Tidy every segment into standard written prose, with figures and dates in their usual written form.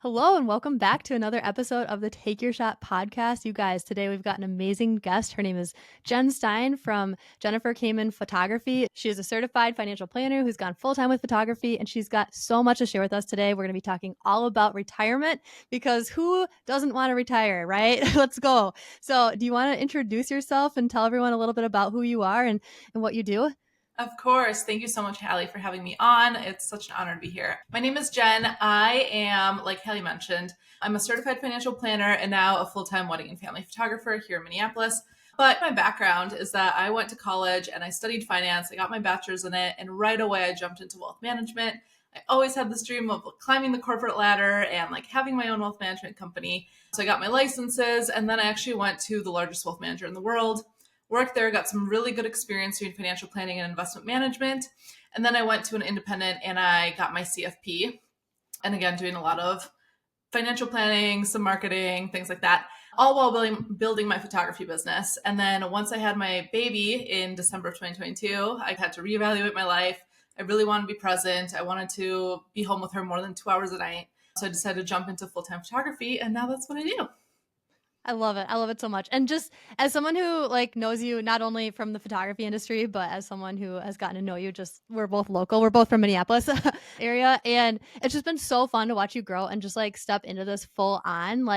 Hello and welcome back to another episode of the Take Your Shot podcast. You guys, today we've got an amazing guest. Her name is Jen Stein from Jennifer Kamen Photography. She is a certified financial planner who's gone full time with photography, and she's got so much to share with us today. We're going to be talking all about retirement because who doesn't want to retire, right? Let's go. So, do you want to introduce yourself and tell everyone a little bit about who you are and what you do? Of course. Thank you so much, Hallie, for having me on. It's such an honor to be here. My name is Jen. I am, like Hallie mentioned, I'm a certified financial planner and now a full-time wedding and family photographer here in Minneapolis. But my background is that I went to college and I studied finance. I got my bachelor's in it, and right away I jumped into wealth management. I always had this dream of climbing the corporate ladder and having my own wealth management company. So I got my licenses, and then I actually went to the largest wealth manager in the world, worked there, got some really good experience doing financial planning and investment management. And then I went to an independent and I got my CFP. And again, doing a lot of financial planning, some marketing, things like that, all while building my photography business. And then once I had my baby in December of 2022, I had to reevaluate my life. I really wanted to be present. I wanted to be home with her more than 2 hours a night. So I decided to jump into full-time photography, and now that's what I do. I love it. I love it so much. And just as someone who knows you not only from the photography industry, but as someone who has gotten to know you, just we're both local. We're both from Minneapolis area. And it's just been so fun to watch you grow and just step into this full on.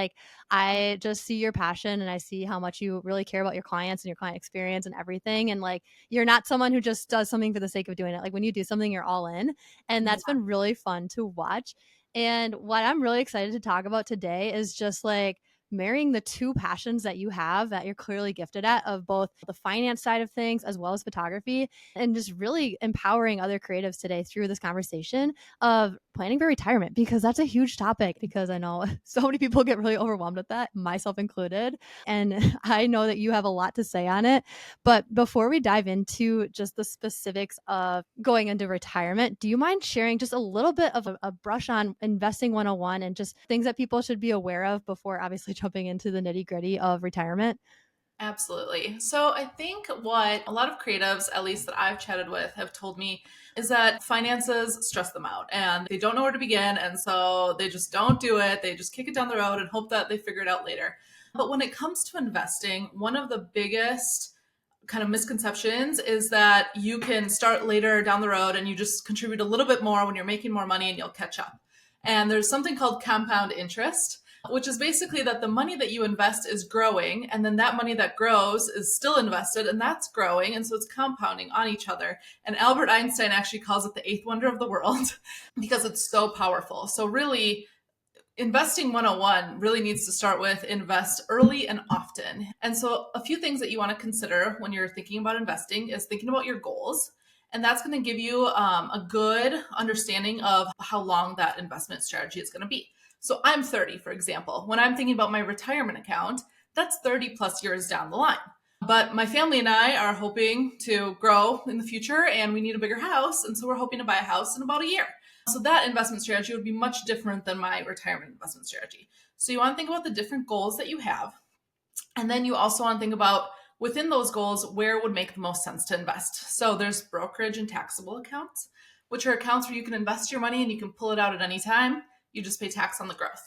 I just see your passion and I see how much you really care about your clients and your client experience and everything. And you're not someone who just does something for the sake of doing it. Like when you do something, you're all in. And Yeah. that's been really fun to watch. And what I'm really excited to talk about today is just marrying the two passions that you have that you're clearly gifted at, of both the finance side of things as well as photography, and just really empowering other creatives today through this conversation of planning for retirement, because that's a huge topic, because I know so many people get really overwhelmed with that, myself included. And I know that you have a lot to say on it. But before we dive into just the specifics of going into retirement, do you mind sharing just a little bit of a brush on investing 101 and just things that people should be aware of before obviously jumping into the nitty gritty of retirement? Absolutely. So I think what a lot of creatives, at least that I've chatted with, have told me is that finances stress them out and they don't know where to begin. And so they just don't do it. They just kick it down the road and hope that they figure it out later. But when it comes to investing, one of the biggest kind of misconceptions is that you can start later down the road and you just contribute a little bit more when you're making more money and you'll catch up. And there's something called compound interest, which is basically that the money that you invest is growing, and then that money that grows is still invested and that's growing. And so it's compounding on each other. And Albert Einstein actually calls it the eighth wonder of the world because it's so powerful. So really, investing 101 really needs to start with invest early and often. And so a few things that you want to consider when you're thinking about investing is thinking about your goals. And that's going to give you a good understanding of how long that investment strategy is going to be. So I'm 30, for example. When I'm thinking about my retirement account, that's 30 plus years down the line. But my family and I are hoping to grow in the future and we need a bigger house. And so we're hoping to buy a house in about a year. So that investment strategy would be much different than my retirement investment strategy. So you want to think about the different goals that you have. And then you also want to think about within those goals, where it would make the most sense to invest. So there's brokerage and taxable accounts, which are accounts where you can invest your money and you can pull it out at any time. You just pay tax on the growth.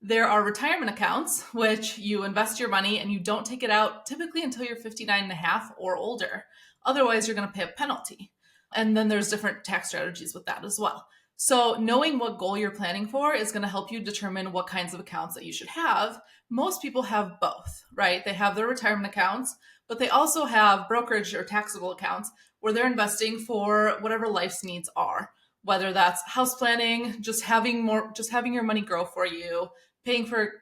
There are retirement accounts, which you invest your money and you don't take it out typically until you're 59 and a half or older. Otherwise, you're going to pay a penalty. And then there's different tax strategies with that as well. So knowing what goal you're planning for is going to help you determine what kinds of accounts that you should have. Most people have both, right? They have their retirement accounts, but they also have brokerage or taxable accounts where they're investing for whatever life's needs are, whether that's house planning, just having your money grow for you, paying for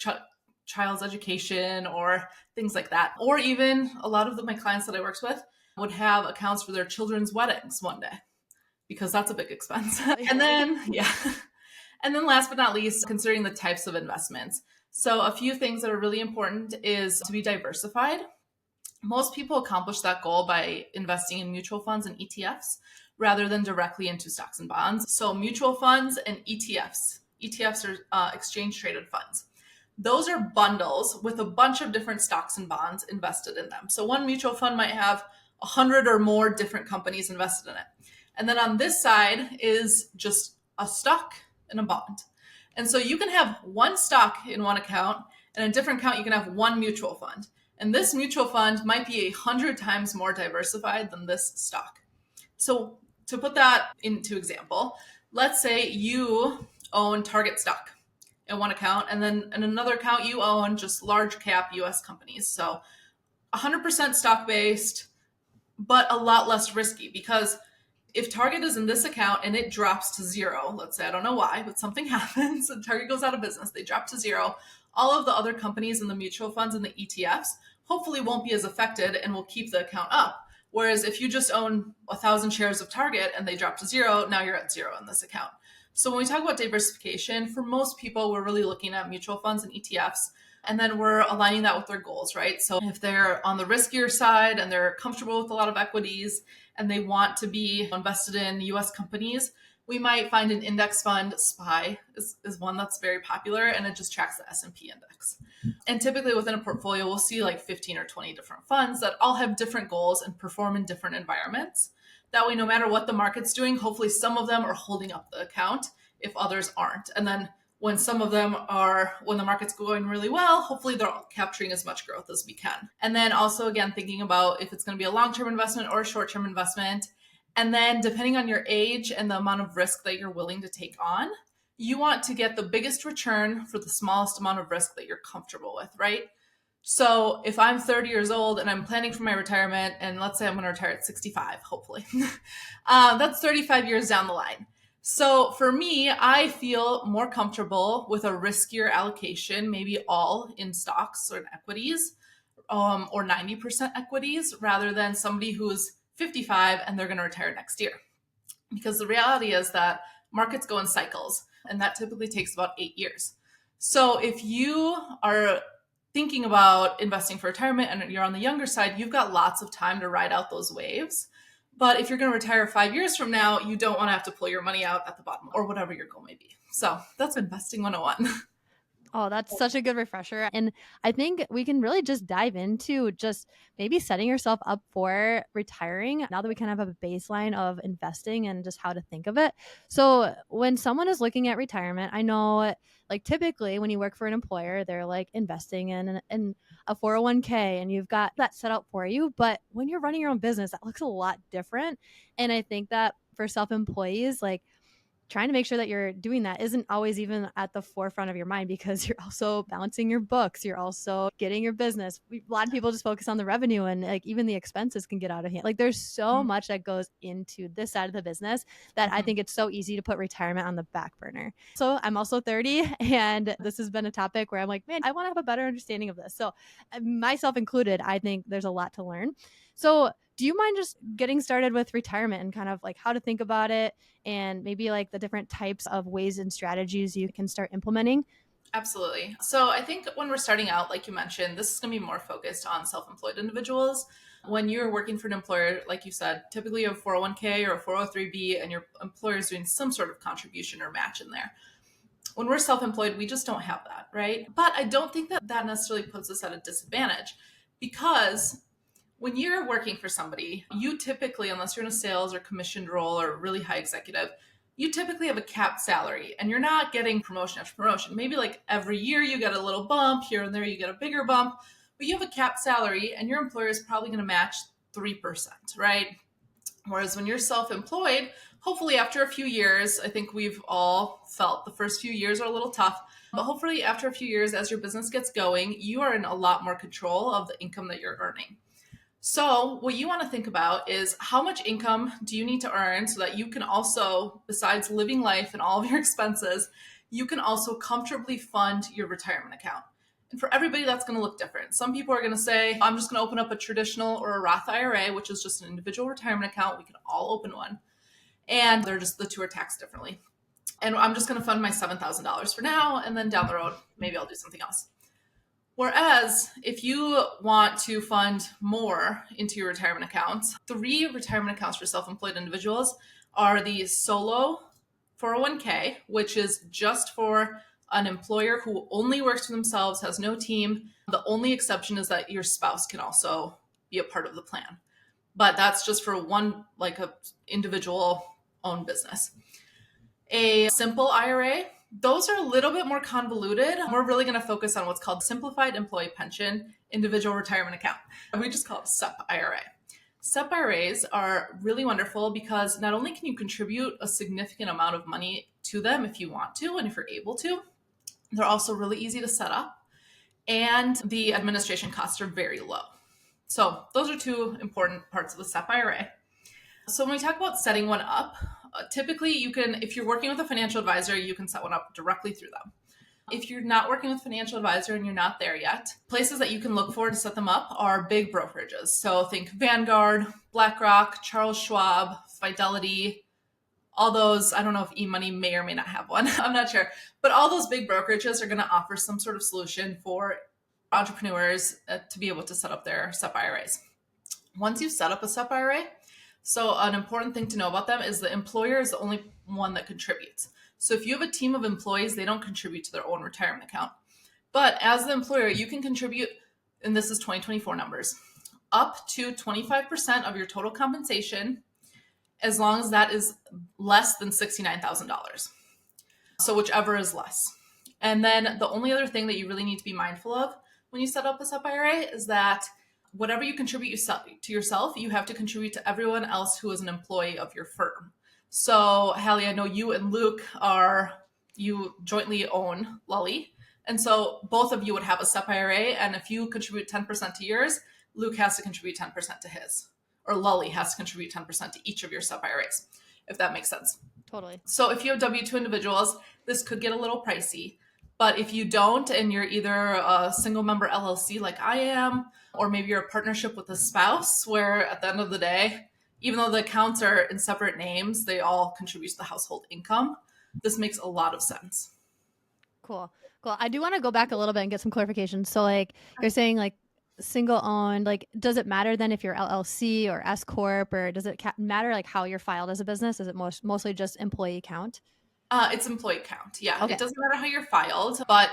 child's education or things like that. Or even a lot of my clients that I worked with would have accounts for their children's weddings one day, because that's a big expense. And then, yeah. And then last but not least, considering the types of investments. So a few things that are really important is to be diversified. Most people accomplish that goal by investing in mutual funds and ETFs rather than directly into stocks and bonds. So mutual funds and ETFs. ETFs are exchange traded funds. Those are bundles with a bunch of different stocks and bonds invested in them. So one mutual fund might have 100 or more different companies invested in it. And then on this side is just a stock and a bond. And so you can have one stock in one account, and a different account, you can have one mutual fund. And this mutual fund might be 100 times more diversified than this stock. So to put that into example, let's say you own Target stock in one account, and then in another account, you own just large cap US companies. So 100% stock based, but a lot less risky, because if Target is in this account and it drops to zero, let's say, I don't know why, but something happens and Target goes out of business, they drop to zero, all of the other companies in the mutual funds and the ETFs hopefully won't be as affected and will keep the account up. Whereas if you just own 1,000 shares of Target and they drop to zero, now you're at zero in this account. So when we talk about diversification, for most people, we're really looking at mutual funds and ETFs. And then we're aligning that with their goals, right? So if they're on the riskier side and they're comfortable with a lot of equities and they want to be invested in US companies, we might find an index fund. SPY is one that's very popular, and it just tracks the S&P index. And typically within a portfolio, we'll see like 15 or 20 different funds that all have different goals and perform in different environments. That way, no matter what the market's doing, hopefully some of them are holding up the account if others aren't. And then when some of them are, when the market's going really well, hopefully they're capturing as much growth as we can. And then also, again, thinking about if it's going to be a long-term investment or a short-term investment. And then depending on your age and the amount of risk that you're willing to take on, you want to get the biggest return for the smallest amount of risk that you're comfortable with, right? So if I'm 30 years old and I'm planning for my retirement, and let's say I'm going to retire at 65, hopefully, that's 35 years down the line. So for me, I feel more comfortable with a riskier allocation, maybe all in stocks or equities, or 90% equities, rather than somebody who's 55 and they're going to retire next year. Because the reality is that markets go in cycles, and that typically takes about 8 years. So if you are thinking about investing for retirement and you're on the younger side, you've got lots of time to ride out those waves. But if you're going to retire 5 years from now, you don't want to have to pull your money out at the bottom or whatever your goal may be. So that's investing 101. Oh, that's such a good refresher. And I think we can really just dive into just maybe setting yourself up for retiring now that we kind of have a baseline of investing and just how to think of it. So, when someone is looking at retirement, I know like typically when you work for an employer, they're like investing in a 401k and you've got that set up for you. But when you're running your own business, that looks a lot different. And I think that for self employees, like trying to make sure that you're doing that isn't always even at the forefront of your mind because you're also balancing your books. You're also getting your business. A lot of people just focus on the revenue and like even the expenses can get out of hand. Like there's so much that goes into this side of the business that I think it's so easy to put retirement on the back burner. So I'm also 30 and this has been a topic where I'm like, man, I want to have a better understanding of this. So myself included, I think there's a lot to learn. So do you mind just getting started with retirement and kind of like how to think about it and maybe like the different types of ways and strategies you can start implementing? Absolutely. So I think when we're starting out, like you mentioned, this is going to be more focused on self-employed individuals. When you're working for an employer, like you said, typically you have a 401k or a 403b, and your employer is doing some sort of contribution or match in there. When we're self-employed, we just don't have that, right? But I don't think that that necessarily puts us at a disadvantage, because when you're working for somebody, you typically, unless you're in a sales or commissioned role or really high executive, you typically have a capped salary and you're not getting promotion after promotion. Maybe like every year you get a little bump, here and there you get a bigger bump, but you have a capped salary and your employer is probably going to match 3%, right? Whereas when you're self-employed, hopefully after a few years, I think we've all felt the first few years are a little tough, but hopefully after a few years, as your business gets going, you are in a lot more control of the income that you're earning. So what you want to think about is how much income do you need to earn so that you can also, besides living life and all of your expenses, you can also comfortably fund your retirement account. And for everybody, that's going to look different. Some people are going to say, I'm just going to open up a traditional or a Roth IRA, which is just an individual retirement account. We can all open one. And they're just, the two are taxed differently. And I'm just going to fund my $7,000 for now. And then down the road, maybe I'll do something else. Whereas if you want to fund more into your retirement accounts, 3 retirement accounts for self-employed individuals are the solo 401k, which is just for an employer who only works for themselves, has no team. The only exception is that your spouse can also be a part of the plan. But that's just for one, like a individual owned business. A simple IRA, Those are a little bit more convoluted. We're really going to focus on what's called Simplified Employee Pension Individual Retirement Account. We just call it SEP IRA. SEP IRAs are really wonderful because not only can you contribute a significant amount of money to them if you want to and if you're able to, they're also really easy to set up and the administration costs are very low. So those are two important parts of the SEP IRA. So when we talk about setting one up, typically you can, if you're working with a financial advisor, you can set one up directly through them. If you're not working with a financial advisor and you're not there yet, places that you can look for to set them up are big brokerages. So think Vanguard, BlackRock, Charles Schwab, Fidelity, all those. I don't know if eMoney may or may not have one. I'm not sure. But all those big brokerages are going to offer some sort of solution for entrepreneurs to be able to set up their SEP IRAs. Once you set up a SEP IRA, so an important thing to know about them is the employer is the only one that contributes. So if you have a team of employees, they don't contribute to their own retirement account. But as the employer, you can contribute, and this is 2024 numbers, up to 25% of your total compensation, as long as that is less than $69,000. So whichever is less. And then the only other thing that you really need to be mindful of when you set up a SEP IRA is that whatever you contribute to yourself, you have to contribute to everyone else who is an employee of your firm. So Hallie, I know you and Luke you jointly own Lully. And so both of you would have a SEP IRA. And if you contribute 10% to yours, Luke has to contribute 10% to his, or Lully has to contribute 10% to each of your SEP IRAs, if that makes sense. Totally. So if you have W-2 individuals, this could get a little pricey. But if you don't, and you're either a single member LLC like I am, or maybe you're a partnership with a spouse where at the end of the day, even though the accounts are in separate names, they all contribute to the household income. This makes a lot of sense. Cool. I do want to go back a little bit and get some clarification. So like you're saying like single owned, like does it matter then if you're LLC or S Corp, or does it matter like how you're filed as a business? Is it mostly just employee count? It's employee count. Yeah. Okay. It doesn't matter how you're filed, but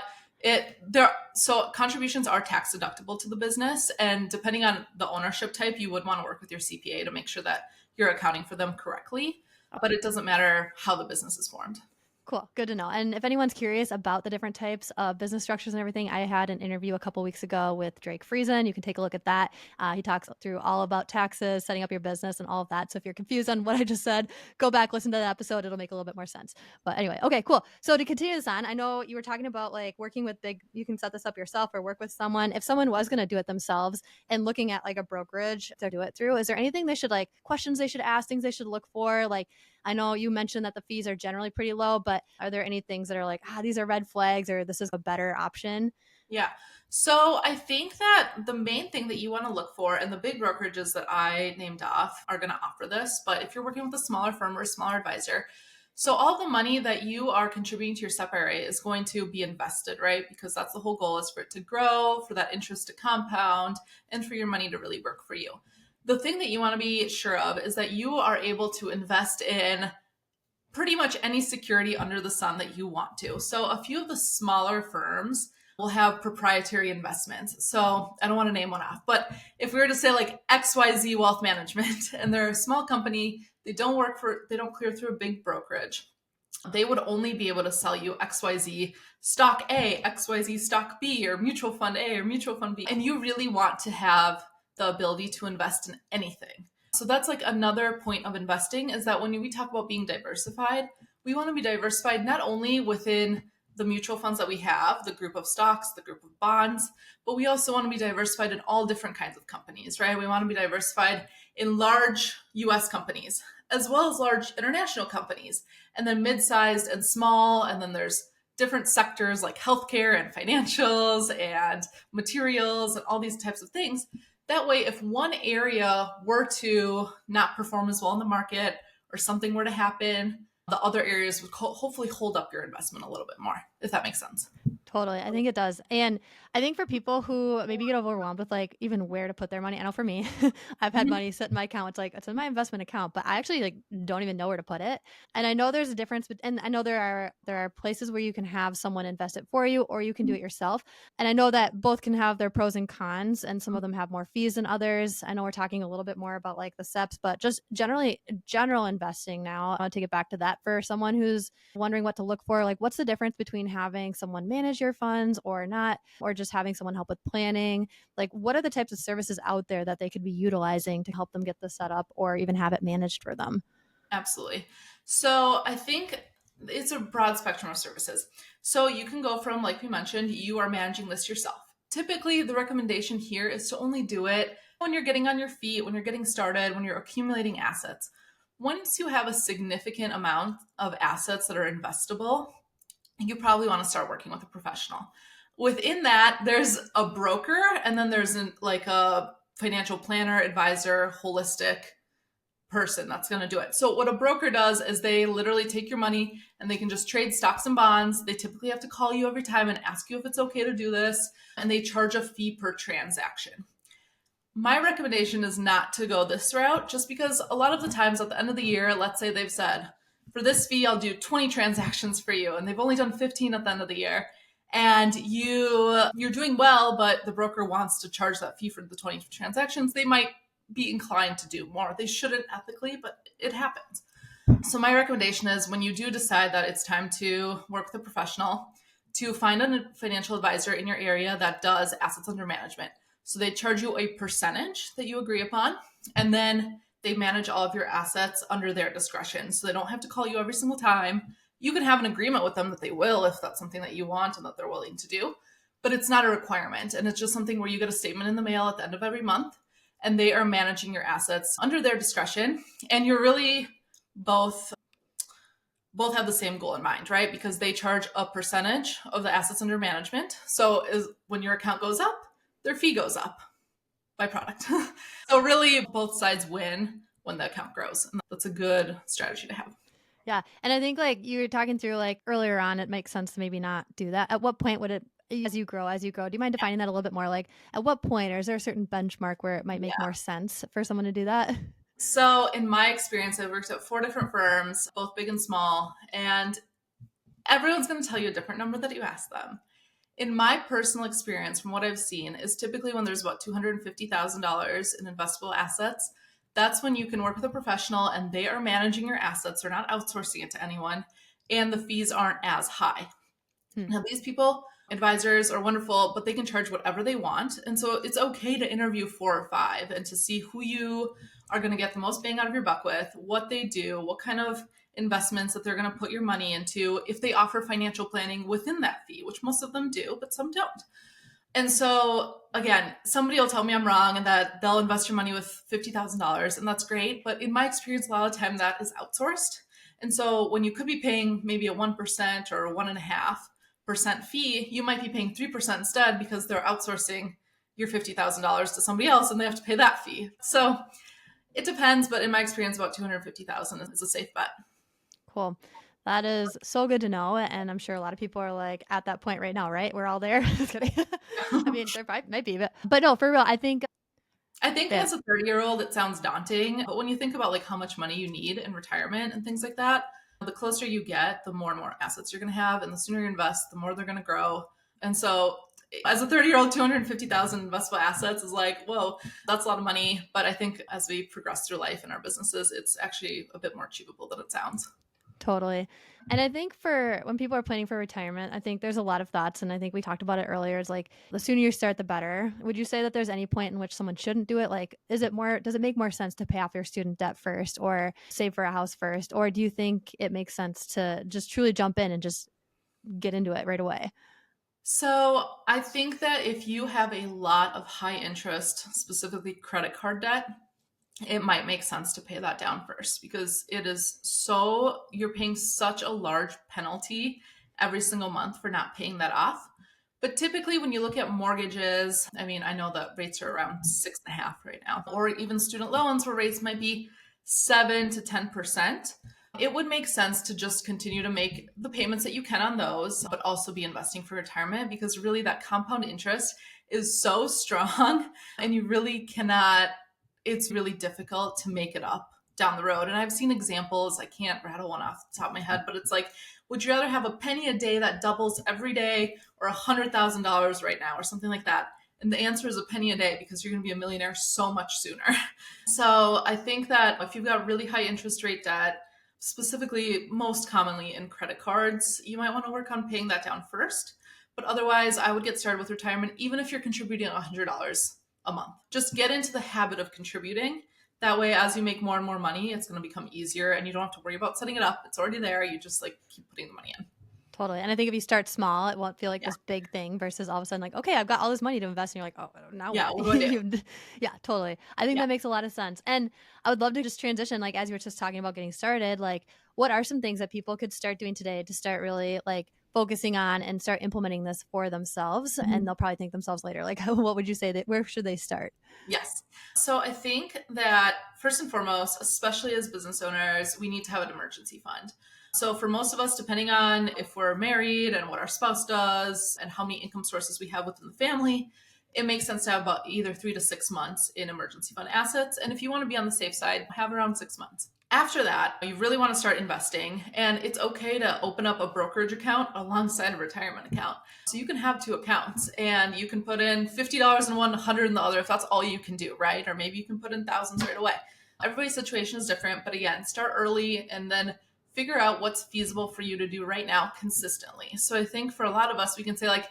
so contributions are tax deductible to the business. And depending on the ownership type, you would want to work with your CPA to make sure that you're accounting for them correctly. But it doesn't matter how the business is formed. Cool. Good to know. And if anyone's curious about the different types of business structures and everything, I had an interview a couple weeks ago with Drake Friesen. You can take a look at that. He talks through all about taxes, setting up your business and all of that. So if you're confused on what I just said, go back, listen to that episode. It'll make a little bit more sense. But anyway, okay, cool. So to continue this on, I know you were talking about like working with you can set this up yourself or work with someone. If someone was going to do it themselves and looking at like a brokerage to do it through, is there anything they should like, questions they should ask, things they should look for? Like, I know you mentioned that the fees are generally pretty low, but are there any things that are like, these are red flags or this is a better option? Yeah. So I think that the main thing that you want to look for, and the big brokerages that I named off are going to offer this, but if you're working with a smaller firm or a smaller advisor, so all the money that you are contributing to your SEP IRA is going to be invested, right? Because that's the whole goal, is for it to grow, for that interest to compound, and for your money to really work for you. The thing that you want to be sure of is that you are able to invest in pretty much any security under the sun that you want to. So a few of the smaller firms will have proprietary investments. So I don't want to name one off, but if we were to say like XYZ Wealth Management and they're a small company, they don't clear through a big brokerage, they would only be able to sell you XYZ stock A, XYZ stock B, or mutual fund A or mutual fund B. And you really want to have the ability to invest in anything. So that's like another point of investing, is that when we talk about being diversified, we want to be diversified not only within the mutual funds that we have, the group of stocks, the group of bonds, but we also want to be diversified in all different kinds of companies, right? We want to be diversified in large US companies, as well as large international companies, and then mid-sized and small. And then there's different sectors like healthcare and financials and materials and all these types of things. That way, if one area were to not perform as well in the market or something were to happen, the other areas would hopefully hold up your investment a little bit more, if that makes sense. Totally. I think it does. And I think for people who maybe get overwhelmed with like even where to put their money, I know for me, I've had Mhm. money sit in my account. It's like it's in my investment account, but I actually like don't even know where to put it. And I know there's a difference, and I know there are places where you can have someone invest it for you or you can do it yourself. And I know that both can have their pros and cons, and some of them have more fees than others. I know we're talking a little bit more about like the SEPs, but just generally general investing now. I want to take it back to that for someone who's wondering what to look for. Like, what's the difference between having someone manage your funds or not, or just having someone help with planning? Like, what are the types of services out there that they could be utilizing to help them get this set up or even have it managed for them? Absolutely. So I think it's a broad spectrum of services. So you can go from, like we mentioned, you are managing this yourself. Typically, the recommendation here is to only do it when you're getting on your feet, when you're getting started, when you're accumulating assets. Once you have a significant amount of assets that are investable, you probably want to start working with a professional. Within that, there's a broker, and then there's like a financial planner, advisor, holistic person that's going to do it. So what a broker does is they literally take your money and they can just trade stocks and bonds. They typically have to call you every time and ask you if it's okay to do this, and they charge a fee per transaction. My recommendation is not to go this route, just because a lot of the times at the end of the year, let's say they've said, for this fee, I'll do 20 transactions for you, and they've only done 15 at the end of the year. And you're doing well, but the broker wants to charge that fee for the 20 transactions. They might be inclined to do more. They shouldn't ethically, but it happens. So my recommendation is, when you do decide that it's time to work with a professional, to find a financial advisor in your area that does assets under management. So they charge you a percentage that you agree upon, and then they manage all of your assets under their discretion. So they don't have to call you every single time. You can have an agreement with them that they will, if that's something that you want and that they're willing to do, but it's not a requirement. And it's just something where you get a statement in the mail at the end of every month, and they are managing your assets under their discretion. And you're really both have the same goal in mind, right? Because they charge a percentage of the assets under management. So when your account goes up, their fee goes up by product. So really both sides win when the account grows. And that's a good strategy to have. Yeah. And I think like you were talking through like earlier on, it makes sense to maybe not do that. At what point would it, as you grow, do you mind defining that a little bit more? Like at what point, or is there a certain benchmark where it might make Yeah. more sense for someone to do that? So in my experience, I've worked at 4 different firms, both big and small, and everyone's going to tell you a different number that you ask them. In my personal experience, from what I've seen, is typically when there's about $250,000 in investable assets, that's when you can work with a professional and they are managing your assets. They're not outsourcing it to anyone, and the fees aren't as high. Hmm. Now, these people, advisors, are wonderful, but they can charge whatever they want. And so it's okay to interview 4 or 5 and to see who you are going to get the most bang out of your buck with, what they do, what kind of investments that they're going to put your money into, if they offer financial planning within that fee, which most of them do, but some don't. And so, again, somebody will tell me I'm wrong and that they'll invest your money with $50,000, and that's great. But in my experience, a lot of the time that is outsourced. And so, when you could be paying maybe a 1% or a 1.5% fee, you might be paying 3% instead, because they're outsourcing your $50,000 to somebody else and they have to pay that fee. So it depends, but in my experience, about 250,000 is a safe bet. Cool. That is so good to know. And I'm sure a lot of people are like at that point right now, right? We're all there. Just kidding. I mean, there probably might be, but no, for real, I think I think that as a 30-year-old, it sounds daunting, but when you think about like how much money you need in retirement and things like that, the closer you get, the more and more assets you're going to have, and the sooner you invest, the more they're going to grow. And so, as a 30-year-old, 250,000 investable assets is like, whoa, that's a lot of money. But I think as we progress through life in our businesses, it's actually a bit more achievable than it sounds. totally. And I think for when people are planning for retirement, I think there's a lot of thoughts. And I think we talked about it earlier. It's like the sooner you start, the better. Would you say that there's any point in which someone shouldn't do it? Like, does it make more sense to pay off your student debt first or save for a house first? Or do you think it makes sense to just truly jump in and just get into it right away? So I think that if you have a lot of high interest, specifically credit card debt, it might make sense to pay that down first, because you're paying such a large penalty every single month for not paying that off. But typically, when you look at mortgages, I mean, I know that rates are around 6.5 right now, or even student loans where rates might be 7 to 10%. it would make sense to just continue to make the payments that you can on those, but also be investing for retirement, because really that compound interest is so strong and you really cannot, it's really difficult to make it up down the road. And I've seen examples, I can't rattle one off the top of my head, but it's like, would you rather have a penny a day that doubles every day, or $100,000 right now, or something like that? And the answer is a penny a day, because you're going to be a millionaire so much sooner. So I think that if you've got really high interest rate debt, specifically most commonly in credit cards, you might want to work on paying that down first. But otherwise, I would get started with retirement, even if you're contributing $100 a month. Just get into the habit of contributing. That way, as you make more and more money, it's going to become easier and you don't have to worry about setting it up. It's already there. You just like keep putting the money in. Totally. And I think if you start small, it won't feel like Yeah. this big thing versus all of a sudden like, okay, I've got all this money to invest. And you're like, oh, now Yeah. what? What do I do? Yeah, totally. I think Yeah. that makes a lot of sense. And I would love to just transition, like, as you were just talking about getting started, like, what are some things that people could start doing today to start really like focusing on and start implementing this for themselves? And they'll probably think themselves later, like, what would you say that where should they start? Yes. So I think that first and foremost, especially as business owners, we need to have an emergency fund. So for most of us, depending on if we're married and what our spouse does and how many income sources we have within the family, it makes sense to have about either 3 to 6 months in emergency fund assets. And if you want to be on the safe side, have around 6 months. After that, you really want to start investing, and it's okay to open up a brokerage account alongside a retirement account. So you can have two accounts and you can put in $50 in one, 100 in the other, if that's all you can do, right? Or maybe you can put in thousands right away. Everybody's situation is different, but again, start early and then figure out what's feasible for you to do right now consistently. So I think for a lot of us, we can say like,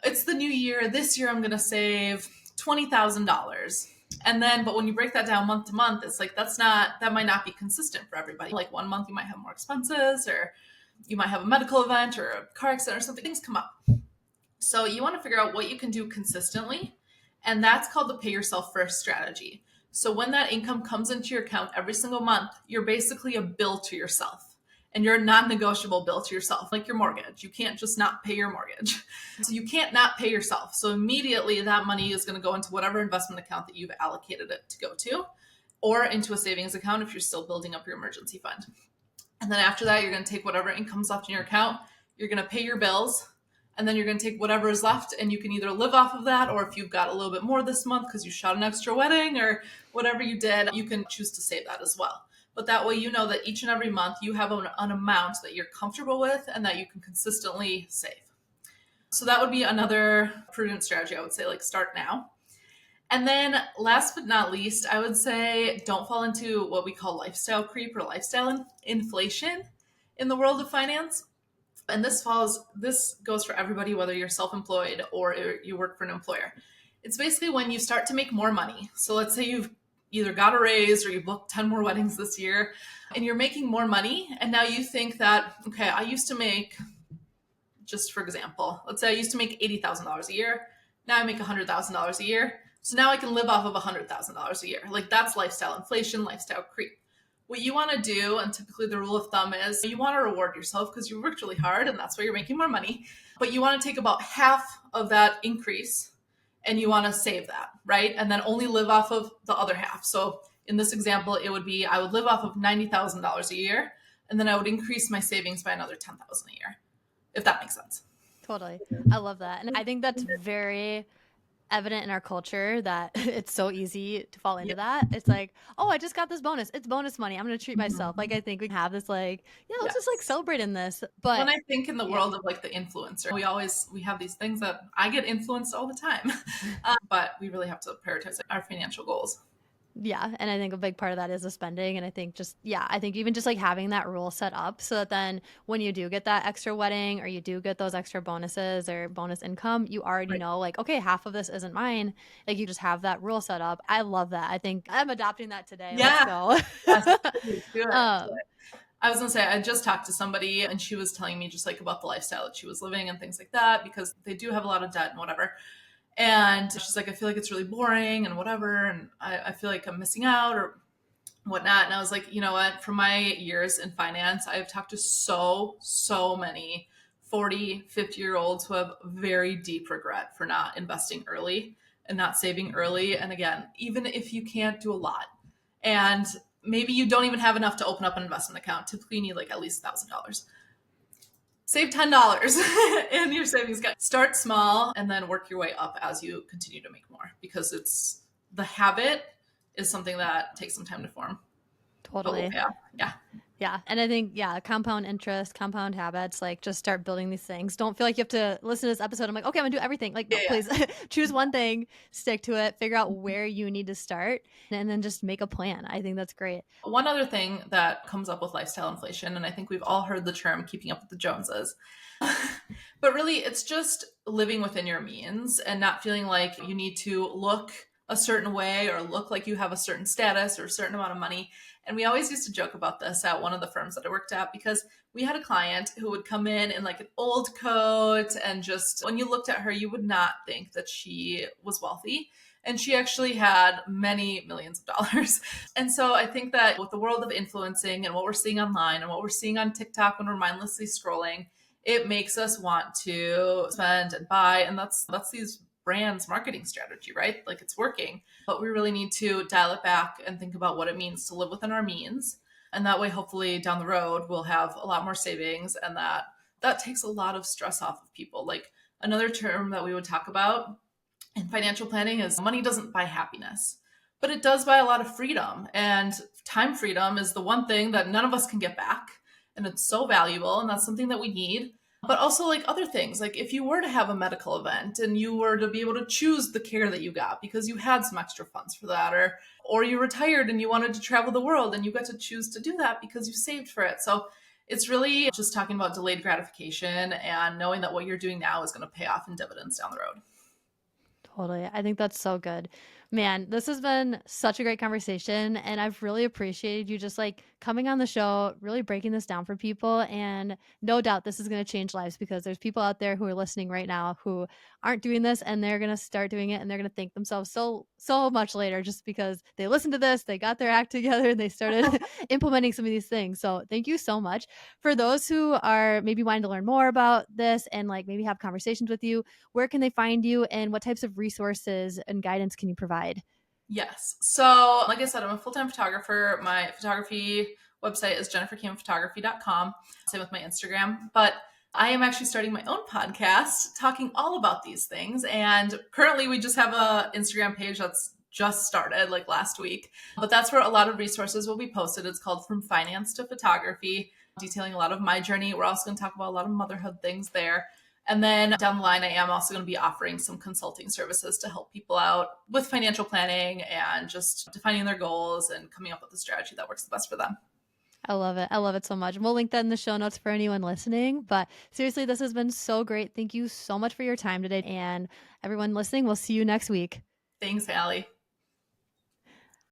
it's the new year. This year I'm going to save $20,000. And then, but when you break that down month to month, it's like, that might not be consistent for everybody. Like one month you might have more expenses, or you might have a medical event or a car accident or something. Things come up. So you want to figure out what you can do consistently. And that's called the pay yourself first strategy. So when that income comes into your account every single month, you're basically a bill to yourself. And you're a non-negotiable bill to yourself, like your mortgage. You can't just not pay your mortgage. So you can't not pay yourself. So immediately that money is going to go into whatever investment account that you've allocated it to go to, or into a savings account if you're still building up your emergency fund. And then after that, you're going to take whatever income's left in your account, you're going to pay your bills, and then you're going to take whatever is left, and you can either live off of that, or if you've got a little bit more this month because you shot an extra wedding or whatever you did, you can choose to save that as well. But that way you know that each and every month you have an amount that you're comfortable with and that you can consistently save. So that would be another prudent strategy. I would say, like, start now. And then last but not least, I would say don't fall into what we call lifestyle creep or lifestyle inflation in the world of finance. And this goes for everybody, whether you're self-employed or you work for an employer. It's basically when you start to make more money. So let's say you've either got a raise or you booked 10 more weddings this year and you're making more money. And now you think that, okay, I used to make, just for example, let's say I used to make $80,000 a year. Now I make $100,000 a year. So now I can live off of $100,000 a year. Like, that's lifestyle inflation, lifestyle creep. What you want to do, and typically the rule of thumb is, you want to reward yourself because you worked really hard and that's why you're making more money. But you want to take about half of that increase and you want to save that, right? And then only live off of the other half. So in this example, it would be, I would live off of $90,000 a year, and then I would increase my savings by another $10,000 a year, if that makes sense. Totally. I love that. And I think that's very evident in our culture that it's so easy to fall into that. It's like, oh, I just got this bonus. It's bonus money. I'm going to treat myself. Like, I think we have this like, yeah, let's just like Yes. celebrate in this. But When I think in the world of like the influencer, we have these things that I get influenced all the time, but we really have to prioritize our financial goals. yeah, and I think a big part of that is the spending. And I think just, yeah, I think even just like having that rule set up so that then when you do get that extra wedding or you do get those extra bonuses or bonus income, you already Right. know like, okay, half of this isn't mine. Like, you just have that rule set up. I love that. I think I'm adopting that today. Let's Yeah. go. Yes. Do it. um, I was gonna say, I just talked to somebody and she was telling me just like about the lifestyle that she was living and things like that, because they do have a lot of debt and whatever. And she's like, I feel like it's really boring and whatever. And I feel like I'm missing out or whatnot. And I was like, you know what? From my years in finance, I've talked to so many 40, 50-year-olds who have very deep regret for not investing early and not saving early. And again, even if you can't do a lot, and maybe you don't even have enough to open up an investment account. Typically, you need like at least $1,000. Save $10 in your savings account. Start small and then work your way up as you continue to make more, because it's the habit is something that takes some time to form, but will Totally. pay off. Yeah. Yeah. And I think, yeah, compound interest, compound habits, like just start building these things. Don't feel like you have to listen to this episode. I'm like, okay, I'm gonna do everything. Like, Yeah. no, Yeah. please choose one thing, stick to it, figure out where you need to start, and then just make a plan. I think that's great. One other thing that comes up with lifestyle inflation, and I think we've all heard the term keeping up with the Joneses, but really it's just living within your means and not feeling like you need to look a certain way or look like you have a certain status or a certain amount of money. And we always used to joke about this at one of the firms that I worked at, because we had a client who would come in like an old coat, and just when you looked at her, you would not think that she was wealthy. And she actually had many millions of dollars. And so I think that with the world of influencing and what we're seeing online and what we're seeing on TikTok when we're mindlessly scrolling, it makes us want to spend and buy. And that's these brands' marketing strategy, right? Like, it's working. But we really need to dial it back and think about what it means to live within our means. And that way, hopefully down the road, we'll have a lot more savings, and that takes a lot of stress off of people. Like, another term that we would talk about in financial planning is money doesn't buy happiness, but it does buy a lot of freedom. And time freedom is the one thing that none of us can get back. And it's so valuable. And that's something that we need. But also, like, other things, like if you were to have a medical event and you were to be able to choose the care that you got because you had some extra funds for that, or you retired and you wanted to travel the world and you got to choose to do that because you saved for it. So it's really just talking about delayed gratification and knowing that what you're doing now is going to pay off in dividends down the road. Totally. I think that's so good. Man, this has been such a great conversation, and I've really appreciated you just like coming on the show, really breaking this down for people. And no doubt this is going to change lives, because there's people out there who are listening right now who aren't doing this, and they're going to start doing it, and they're going to thank themselves so much later, just because they listened to this, they got their act together, and they started implementing some of these things. So thank you so much. For those who are maybe wanting to learn more about this and like maybe have conversations with you, where can they find you, and what types of resources and guidance can you provide? Yes. So, like I said, I'm a full-time photographer. My photography website is jenniferkimphotography.com. Same with my Instagram. But I am actually starting my own podcast talking all about these things. And currently we just have a Instagram page that's just started like last week. But that's where a lot of resources will be posted. It's called From Finance to Photography, detailing a lot of my journey. We're also going to talk about a lot of motherhood things there. And then down the line, I am also going to be offering some consulting services to help people out with financial planning and just defining their goals and coming up with a strategy that works the best for them. I love it. I love it so much. And we'll link that in the show notes for anyone listening. But seriously, this has been so great. Thank you so much for your time today. And everyone listening, we'll see you next week. Thanks, Allie.